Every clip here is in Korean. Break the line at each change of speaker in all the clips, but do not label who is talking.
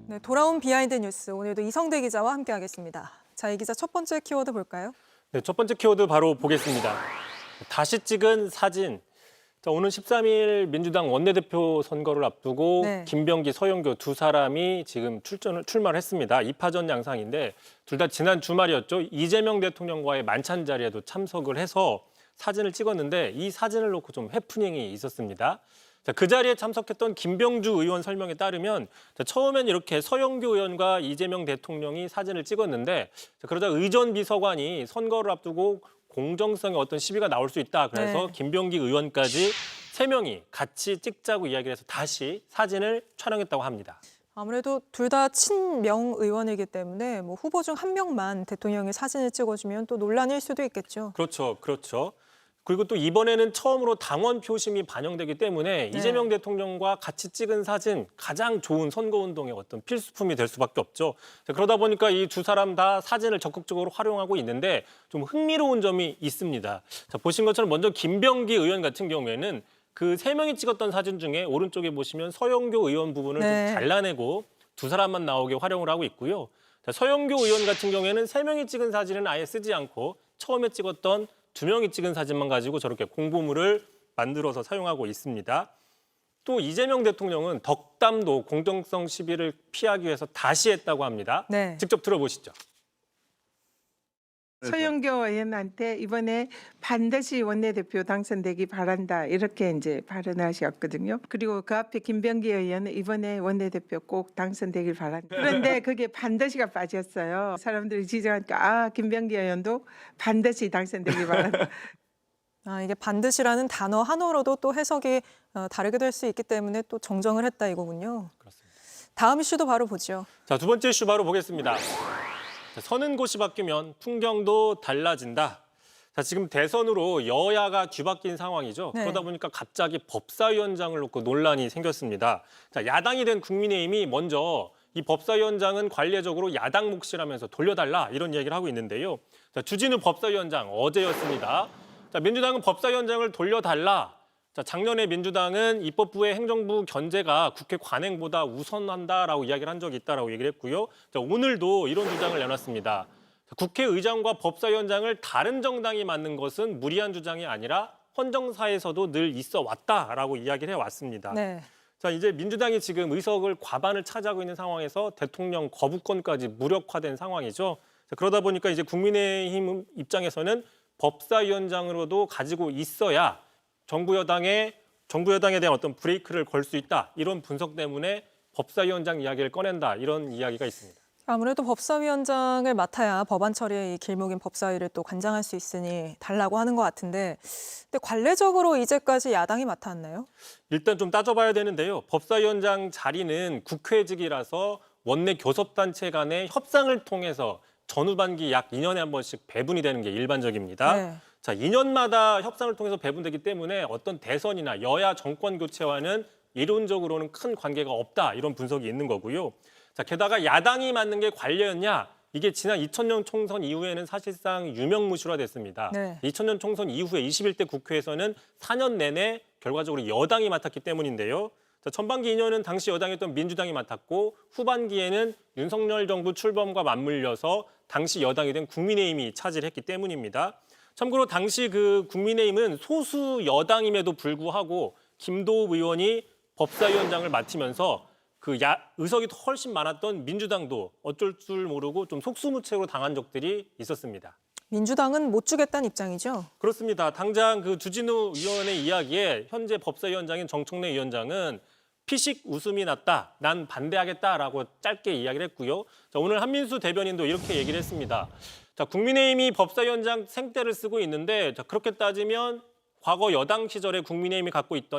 네, 돌아온 비하인드 뉴스, 오늘도 이성대 기자와 함께하겠습니다. 자, 이 기자 첫 번째 키워드 볼까요?
네, 첫 번째 키워드 바로 보겠습니다. 다시 찍은 사진. 자, 오늘 13일 민주당 원내대표 선거를 앞두고
네.
김병기, 서영교 두 사람이 지금 출마를 했습니다. 2파전 양상인데 둘 다 지난 주말이었죠. 이재명 대통령과의 만찬 자리에도 참석을 해서 사진을 찍었는데 이 사진을 놓고 좀 해프닝이 있었습니다. 자, 그 자리에 참석했던 김병주 의원 설명에 따르면 처음엔 이렇게 서영교 의원과 이재명 대통령이 사진을 찍었는데 그러자 의전 비서관이 선거를 앞두고 공정성에 어떤 시비가 나올 수 있다. 그래서
네.
김병기 의원까지 3명이 같이 찍자고 이야기를 해서 다시 사진을 촬영했다고 합니다.
아무래도 둘 다 친명 의원이기 때문에 뭐 후보 중 한 명만 대통령이 사진을 찍어주면 또 논란일 수도 있겠죠.
그렇죠. 그렇죠. 그리고 또 이번에는 처음으로 당원 표심이 반영되기 때문에
네.
이재명 대통령과 같이 찍은 사진 가장 좋은 선거운동의 어떤 필수품이 될 수밖에 없죠. 자, 그러다 보니까 이 두 사람 다 사진을 적극적으로 활용하고 있는데 좀 흥미로운 점이 있습니다. 자, 보신 것처럼 먼저 김병기 의원 같은 경우에는 그 3명이 찍었던 사진 중에 오른쪽에 보시면 서영교 의원 부분을
네.
좀 잘라내고 두 사람만 나오게 활용을 하고 있고요. 자, 서영교 의원 같은 경우에는 3명이 찍은 사진은 아예 쓰지 않고 처음에 찍었던 2명이 찍은 사진만 가지고 저렇게 공보물을 만들어서 사용하고 있습니다. 또 이재명 대통령은 덕담도 공정성 시비를 피하기 위해서 다시 했다고 합니다.
네.
직접 들어보시죠.
서영교 의원한테 이번에 반드시 원내대표 당선되기 바란다 이렇게 이제 발언하셨거든요. 그리고 그 앞에 김병기 의원은 이번에 원내대표 꼭 당선되길 바란다. 그런데 그게 반드시가 빠졌어요. 사람들이 지적하니까 김병기 의원도 반드시 당선되길 바란다.
이게 반드시라는 단어 한어로도 또 해석이 다르게 될 수 있기 때문에 또 정정을 했다 이거군요.
그렇습니다.
다음 이슈도 바로 보죠.
자, 두 번째 이슈 바로 보겠습니다. 자, 서는 곳이 바뀌면 풍경도 달라진다. 자, 지금 대선으로 여야가 뒤바뀐 상황이죠.
네.
그러다 보니까 갑자기 법사위원장을 놓고 논란이 생겼습니다. 자, 야당이 된 국민의힘이 먼저 이 법사위원장은 관례적으로 야당 몫이라면서 돌려달라 이런 얘기를 하고 있는데요. 자, 주진우 법사위원장 어제였습니다. 자, 민주당은 법사위원장을 돌려달라. 자, 작년에 민주당은 입법부의 행정부 견제가 국회 관행보다 우선한다라고 이야기를 한 적이 있다라고 얘기를 했고요. 자, 오늘도 이런 주장을 내놨습니다. 자, 국회의장과 법사위원장을 다른 정당이 맡는 것은 무리한 주장이 아니라 헌정사에서도 늘 있어 왔다라고 이야기를 해왔습니다.
네.
자, 이제 민주당이 지금 의석을 과반을 차지하고 있는 상황에서 대통령 거부권까지 무력화된 상황이죠. 자, 그러다 보니까 이제 국민의힘 입장에서는 법사위원장으로도 가지고 있어야 정부 여당에 대한 어떤 브레이크를 걸 수 있다. 이런 분석 때문에 법사위원장 이야기를 꺼낸다. 이런 이야기가 있습니다.
아무래도 법사위원장을 맡아야 법안 처리의 이 길목인 법사위를 또 관장할 수 있으니 달라고 하는 것 같은데, 근데 관례적으로 이제까지 야당이 맡았나요?
일단 좀 따져봐야 되는데요. 법사위원장 자리는 국회직이라서 원내 교섭단체 간의 협상을 통해서 전후반기 약 2년에 한 번씩 배분이 되는 게 일반적입니다.
네.
자, 2년마다 협상을 통해서 배분되기 때문에 어떤 대선이나 여야 정권 교체와는 이론적으로는 큰 관계가 없다. 이런 분석이 있는 거고요. 자, 게다가 야당이 맡는 게 관례였냐? 이게 지난 2000년 총선 이후에는 사실상 유명무실화 됐습니다.
네.
2000년 총선 이후에 21대 국회에서는 4년 내내 결과적으로 여당이 맡았기 때문인데요. 자, 전반기 2년은 당시 여당이었던 민주당이 맡았고 후반기에는 윤석열 정부 출범과 맞물려서 당시 여당이 된 국민의힘이 차지를 했기 때문입니다. 참고로 당시 그 국민의힘은 소수 여당임에도 불구하고 김도읍 의원이 법사위원장을 맡으면서 그 의석이 훨씬 많았던 민주당도 어쩔 줄 모르고 좀 속수무책으로 당한 적들이 있었습니다.
민주당은 못 주겠다는 입장이죠?
그렇습니다. 당장 그 주진우 의원의 이야기에 현재 법사위원장인 정청래 위원장은 피식 웃음이 났다. 난 반대하겠다라고 짧게 이야기를 했고요. 자, 오늘 한민수 대변인도 이렇게 얘기를 했습니다. 자, 국민의힘이 법사위원장 생떼를 쓰고 있는데 자, 그렇게 따지면 과거 여당 시절에 국민의힘이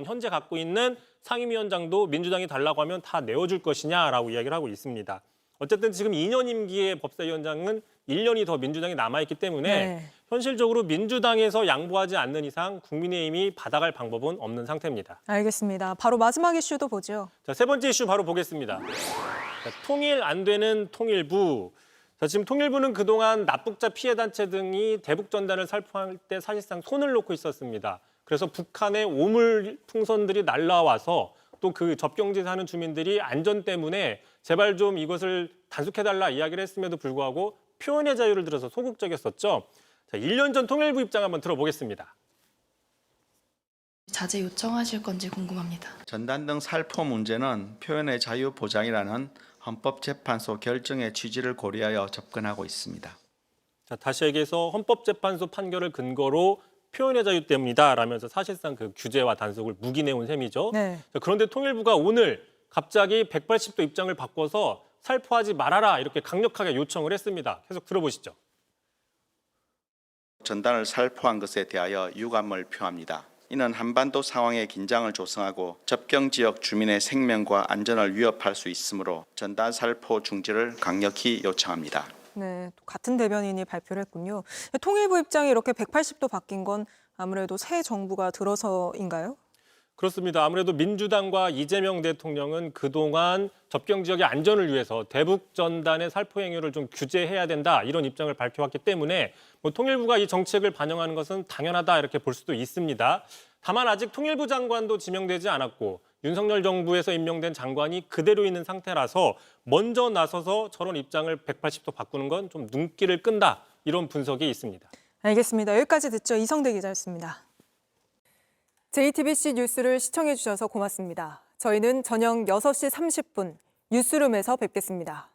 현재 갖고 있는 상임위원장도 민주당이 달라고 하면 다 내어줄 것이냐라고 이야기를 하고 있습니다. 어쨌든 지금 2년 임기의 법사위원장은 1년이 더 민주당이 남아있기 때문에
네.
현실적으로 민주당에서 양보하지 않는 이상 국민의힘이 받아갈 방법은 없는 상태입니다.
알겠습니다. 바로 마지막 이슈도 보죠.
자, 세 번째 이슈 바로 보겠습니다. 자, 통일 안 되는 통일부. 자, 지금 통일부는 그동안 납북자 피해 단체 등이 대북 전단을 살포할 때 사실상 손을 놓고 있었습니다. 그래서 북한의 오물 풍선들이 날라와서 또 그 접경지에 사는 주민들이 안전 때문에 제발 좀 이것을 단속해달라 이야기를 했음에도 불구하고 표현의 자유를 들어서 소극적이었었죠. 자, 1년 전 통일부 입장 한번 들어보겠습니다.
자제 요청하실 건지 궁금합니다.
전단 등 살포 문제는 표현의 자유 보장이라는 헌법재판소 결정의 취지를 고려하여 접근하고 있습니다.
자, 다시 얘기해서 헌법재판소 판결을 근거로 표현의 자유 때문이다 라면서 사실상 그 규제와 단속을 묵인해온 셈이죠.
네.
자, 그런데 통일부가 오늘 갑자기 180도 입장을 바꿔서 살포하지 말아라 이렇게 강력하게 요청을 했습니다. 계속 들어보시죠.
전단을 살포한 것에 대하여 유감을 표합니다. 이는 한반도 상황에 긴장을 조성하고 접경 지역 주민의 생명과 안전을 위협할 수 있으므로 전단 살포 중지를 강력히 요청합니다.
네, 또 같은 대변인이 발표를 했군요. 통일부 입장이 이렇게 180도 바뀐 건 아무래도 새 정부가 들어서인가요?
그렇습니다. 아무래도 민주당과 이재명 대통령은 그동안 접경 지역의 안전을 위해서 대북 전단의 살포 행위를 좀 규제해야 된다 이런 입장을 밝혀왔기 때문에 통일부가 이 정책을 반영하는 것은 당연하다 이렇게 볼 수도 있습니다. 다만 아직 통일부 장관도 지명되지 않았고 윤석열 정부에서 임명된 장관이 그대로 있는 상태라서 먼저 나서서 저런 입장을 180도 바꾸는 건 좀 눈길을 끈다 이런 분석이 있습니다.
알겠습니다. 여기까지 듣죠. 이성대 기자였습니다. JTBC 뉴스를 시청해 주셔서 고맙습니다. 저희는 저녁 6시 30분 뉴스룸에서 뵙겠습니다.